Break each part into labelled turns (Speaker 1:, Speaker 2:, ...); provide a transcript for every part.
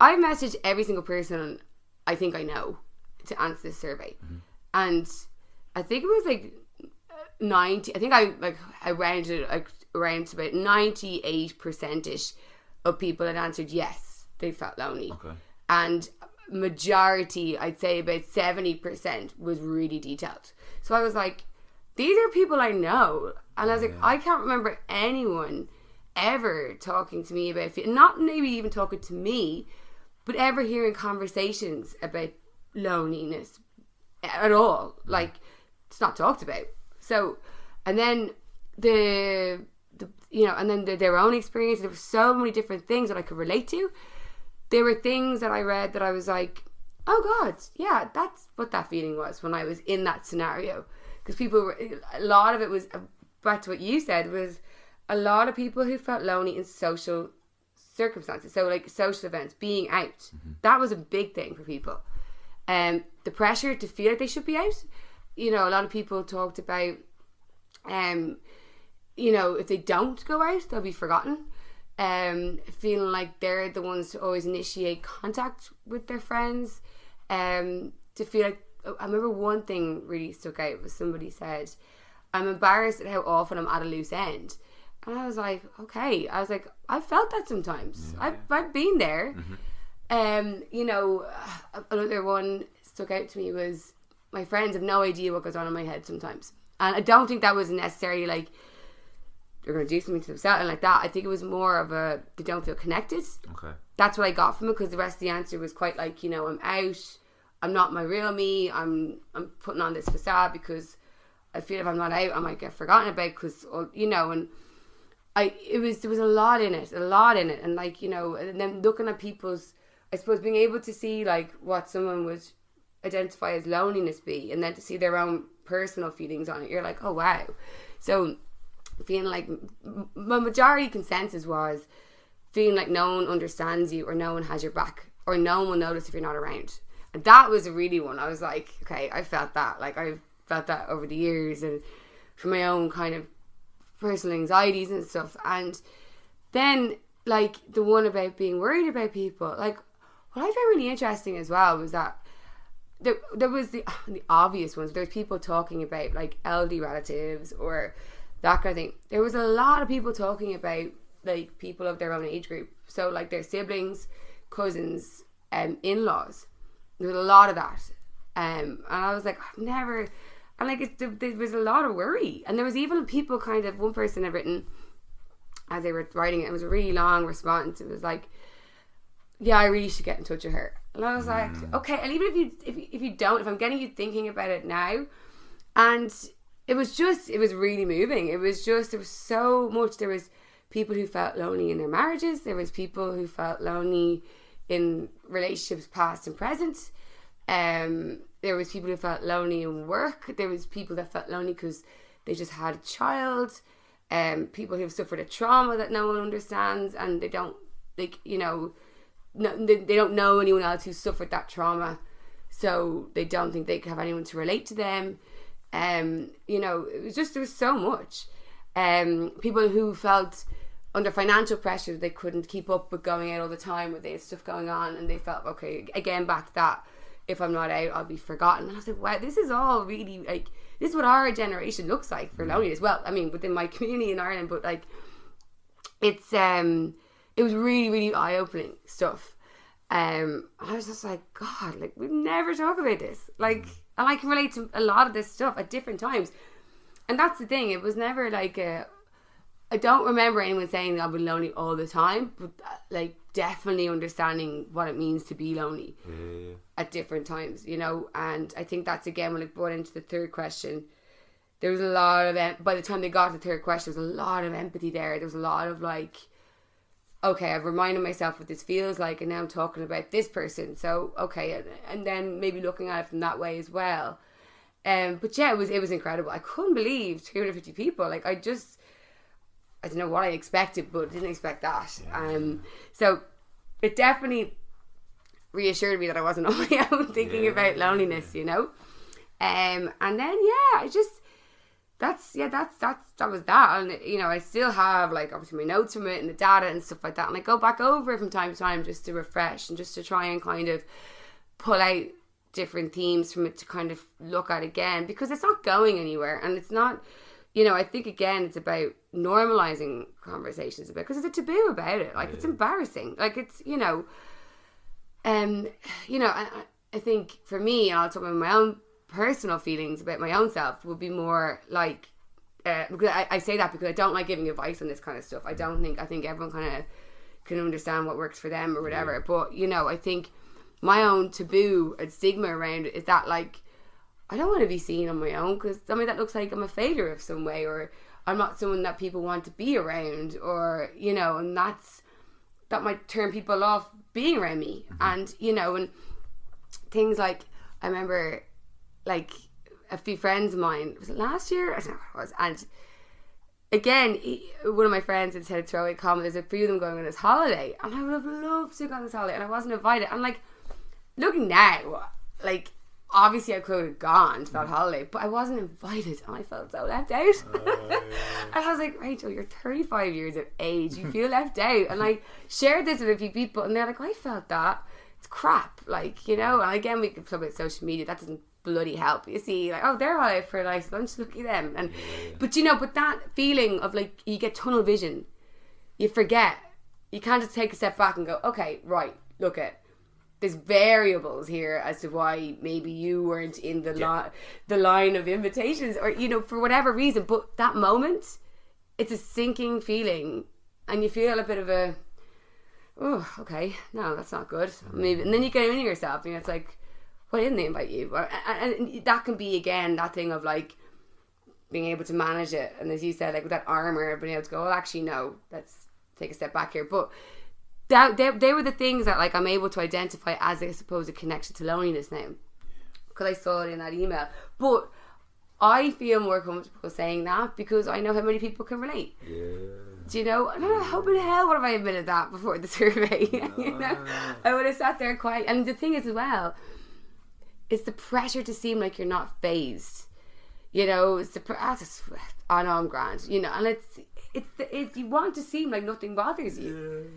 Speaker 1: I messaged every single person I think I know to answer this survey. And I think it was like 90, I think I rounded it around to about 98% of people had answered yes, they felt lonely.
Speaker 2: Okay.
Speaker 1: And majority, I'd say about 70% was really detailed. So I was like, these are people I know. And I was like, I can't remember anyone ever talking to me about, not maybe even talking to me, but ever hearing conversations about loneliness at all. Like, it's not talked about. So, and then their own experience, there were so many different things that I could relate to. There were things that I read that I was like, oh God, yeah, that's what that feeling was when I was in that scenario. Because a lot of it was, back to what you said, was a lot of people who felt lonely in social circumstances. So like social events, being out. That was a big thing for people. The pressure to feel like they should be out. You know, a lot of people talked about, if they don't go out, they'll be forgotten. Feeling like they're the ones to always initiate contact with their friends. To feel like, I remember one thing really stuck out was somebody said, I'm embarrassed at how often I'm at a loose end. And I was like, okay. I was like, I've felt that sometimes. I've been there. Another one stuck out to me was, my friends have no idea what goes on in my head sometimes. And I don't think that was necessarily like they're going to do something to themselves and like that. I think it was more of they don't feel connected. Okay. That's what I got from it, because the rest of the answer was quite like, I'm out, I'm not my real me, I'm putting on this facade because I feel if I'm not out I might get forgotten about, because and there was a lot in it, and like, and then looking at people's, I suppose, being able to see like what someone would identify as loneliness be, and then to see their own personal feelings on it, you're like, oh wow. So feeling like my majority consensus was feeling like no one understands you, or no one has your back, or no one will notice if you're not around. And that was a really one. I was like, okay, I felt that. Like, I've felt that over the years, and for my own kind of personal anxieties and stuff. And then like the one about being worried about people, like what I found really interesting as well was that there was the obvious ones. There's people talking about like elderly relatives or that kind of thing. There was a lot of people talking about like people of their own age group, so like their siblings, cousins, in-laws. There was a lot of that, and I was like, I've never, and like there was a lot of worry. And there was even people kind of, one person had written as they were writing it, it was a really long response. It was like, yeah, I really should get in touch with her. And I was like, okay. And even if you don't, if I'm getting you thinking about it now, and it was really moving. There was so much. There was people who felt lonely in their marriages. There was people who felt lonely in relationships past and present. There was people who felt lonely in work. There was people that felt lonely because they just had a child. People who have suffered a trauma that no one understands, and they don't, like, they don't know anyone else who suffered that trauma, so they don't think they have anyone to relate to them. There was so much. People who felt under financial pressure, they couldn't keep up with going out all the time, or they had stuff going on, and they felt, okay, again, back to that, if I'm not out, I'll be forgotten. And I was like, wow, this is all really, like, this is what our generation looks like for loneliness. Well, I mean, within my community in Ireland, but like, it was really, really eye-opening stuff. I was just like, God, like, we never talk about this. Like, and I can relate to a lot of this stuff at different times. And that's the thing, it was never like I don't remember anyone saying that I've been lonely all the time, but like definitely understanding what it means to be lonely at different times, and I think that's, again, when it brought into the third question, there was a lot of, by the time they got to the third question, there was a lot of empathy there. There was a lot of like, okay, I've reminded myself what this feels like, and now I'm talking about this person, so okay, and then maybe looking at it from that way as well. But yeah, it was incredible. I couldn't believe 250 people. Like, I don't know what I expected, but didn't expect that. So it definitely reassured me that I wasn't on my own thinking about loneliness, And then, that was that. And, you know, I still have, like, obviously my notes from it and the data and stuff like that. And I go back over it from time to time just to refresh and just to try and kind of pull out different themes from it to kind of look at again, because it's not going anywhere. And it's not, you know, I think, again, it's about normalizing conversations about, because it's a taboo about it. Like, it's embarrassing. Like, it's, you know, I think for me, and I'll talk about my own personal feelings about my own self, would be more like, because I say that because I don't like giving advice on this kind of stuff. I think everyone kind of can understand what works for them or whatever. But, you know, I think my own taboo and stigma around it is that, like, I don't want to be seen on my own, because, I mean, that looks like I'm a failure of some way, or I'm not someone that people want to be around, or, you know, and that might turn people off being around me. And, you know, and things like, I remember, like, a few friends of mine, was it last year? I don't know what it was. And again, one of my friends had said, throw a comment, there's a few of them going on this holiday, and I would have loved to go on this holiday, and I wasn't invited. And, like, looking now, like, obviously I could have gone to that holiday, but I wasn't invited, and I felt so left out. And I was like, Rachel, you're 35 years of age, you feel left out. And I shared this with a few people, and they're like, I felt that. It's crap, like, you know. And again, we could talk about social media, that doesn't bloody help. You see, like, oh, they're out for a nice lunch, look at them. And but, you know, but that feeling of, like, you get tunnel vision, you forget, you can't just take a step back and go, okay, right, look at, there's variables here as to why maybe you weren't in the line of invitations, or, you know, for whatever reason. But that moment, it's a sinking feeling, and you feel a bit of a, oh, okay, no, that's not good. Maybe, and then you get into yourself, and it's like, why didn't they invite you? And that can be, again, that thing of, like, being able to manage it, and as you said, like, with that armor, being able to go, well, actually, no, let's take a step back here. But they were the things that, like, I'm able to identify as, I suppose, a connection to loneliness now, because I saw it in that email. But I feel more comfortable saying that because I know how many people can relate. Yeah. Do you know? I don't know, how in hell would have I admitted that before the survey? No. You know, I would have sat there quiet. And the thing is, as well, it's the pressure to seem like you're not phased. You know, it's I know I'm grand. You know, and it's you want to seem like nothing bothers you.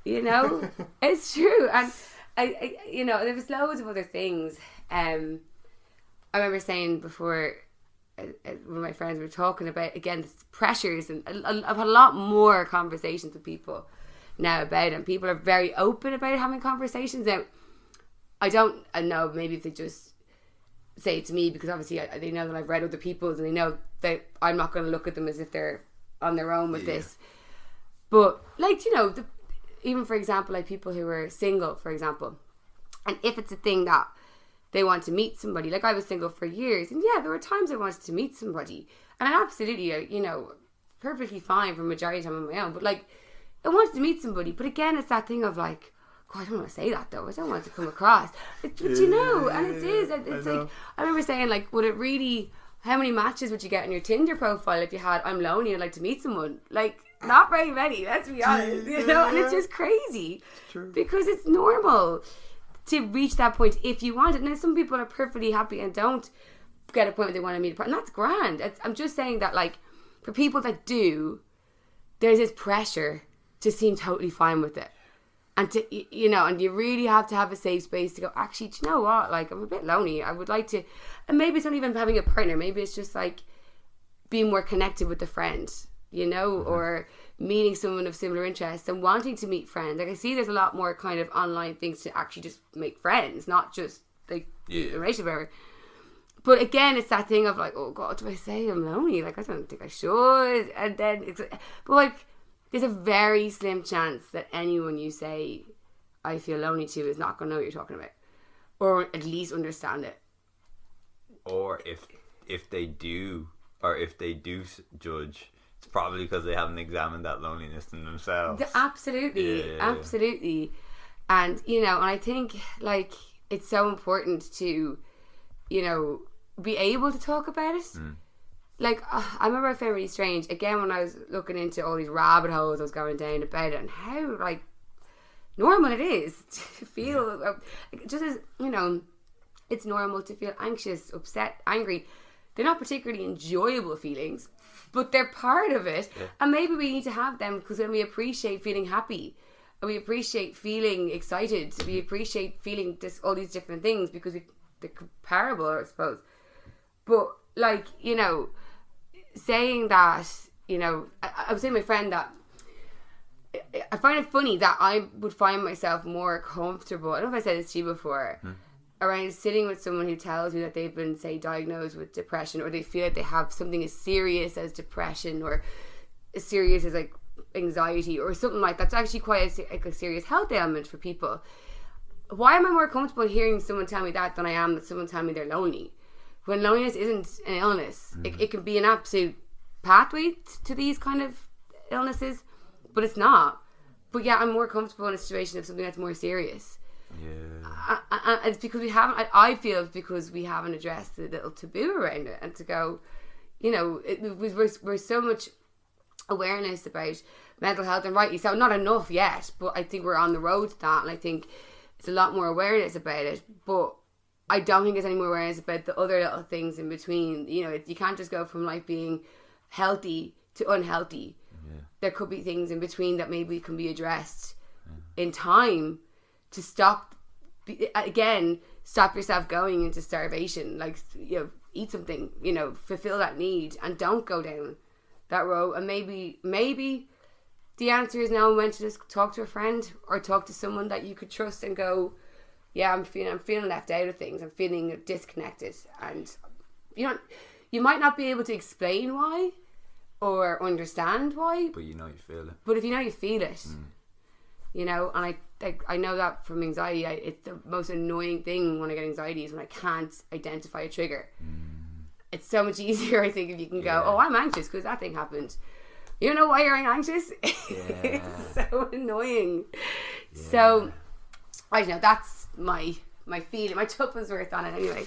Speaker 1: Yeah. You know, it's true. And I you know, there was loads of other things. I remember saying before, one of my friends were talking about, again, the pressures, and I've had a lot more conversations with people now about it, and people are very open about having conversations. Now, I know, maybe if they just say it to me, because obviously they know that I've read other people's, and they know that I'm not going to look at them as if they're on their own with this. But, like, you know, even for example, like people who are single, for example, and if it's a thing that they want to meet somebody, like I was single for years, and yeah, there were times I wanted to meet somebody, and I absolutely, you know, perfectly fine for the majority of the time on my own, but, like, I wanted to meet somebody. But again, it's that thing of, like, God, I don't want to say that though, I don't want it to come across, but you know, and it's like, I remember saying, like, would it really, how many matches would you get on your Tinder profile if you had, I'm lonely, I'd like to meet someone? Like, not very many, let's be honest, you know. And it's just crazy, because it's normal to reach that point if you want it. Now, some people are perfectly happy and don't get a point where they want to meet a partner, and that's grand. I'm just saying that, like, for people that do, there's this pressure to seem totally fine with it, and to, you know, and you really have to have a safe space to go, actually, do you know what, like, I'm a bit lonely, I would like to, and maybe it's not even having a partner, maybe it's just like being more connected with a friend, you know, or meeting someone of similar interests and wanting to meet friends. Like, I see there's a lot more kind of online things to actually just make friends, not just like a relationship or whatever. But again, it's that thing of, like, oh God, do I say I'm lonely? Like, I don't think I should. And then but, like, there's a very slim chance that anyone you say I feel lonely to is not going to know what you're talking about, or at least understand it.
Speaker 2: Or if they do, or if they do judge, it's probably because they haven't examined that loneliness in themselves.
Speaker 1: Absolutely. And, you know, and I think, like, it's so important to, you know, be able to talk about it. Like, I remember I found really strange, again, when I was looking into all these rabbit holes I was going down about it, and how, like, normal it is to feel, just as, you know, it's normal to feel anxious, upset, angry. they're not particularly enjoyable feelings, but they're part of it. Yeah. And maybe we need to have them because then we appreciate feeling happy. And we appreciate feeling excited. We appreciate feeling all these different things because they're comparable, I suppose. But, like, you know, saying that, you know, I was saying to my friend that I find it funny that I would find myself more comfortable, I don't know if I said this to you before, around sitting with someone who tells me that they've been, say, diagnosed with depression, or they feel like they have something as serious as depression or as serious as, like, anxiety or something like that. It's actually quite a serious health ailment for people. Why am I more comfortable hearing someone tell me that than I am that someone tell me they're lonely? When loneliness isn't an illness. It can be an absolute pathway to these kind of illnesses, but it's not. But yeah, I'm more comfortable in a situation of something that's more serious. Yeah. And it's because we haven't, I feel it's because we haven't addressed the little taboo around it, and to go, you know, we're so much awareness about mental health, and rightly so, not enough yet, but I think we're on the road to that, and I think it's a lot more awareness about it, but I don't think there's any more awareness about the other little things in between. You know, you can't just go from like being healthy to unhealthy. Yeah. There could be things in between that maybe can be addressed in time to stop yourself going into starvation. Like, you know, eat something, you know, fulfill that need, and don't go down that road. And maybe the answer is now when to just talk to a friend or talk to someone that you could trust and go, yeah, I'm feeling left out of things. I'm feeling disconnected. And you might not be able to explain why or understand why,
Speaker 2: but you know you feel it.
Speaker 1: But if you know you feel it, you know, and I know that from anxiety, it's the most annoying thing when I get anxiety is when I can't identify a trigger. It's so much easier, I think, if you can go, oh, I'm anxious because that thing happened. You know why you're anxious? Yeah. It's so annoying. Yeah. So, I don't know, that's my feeling. My tuppence worth on it anyway.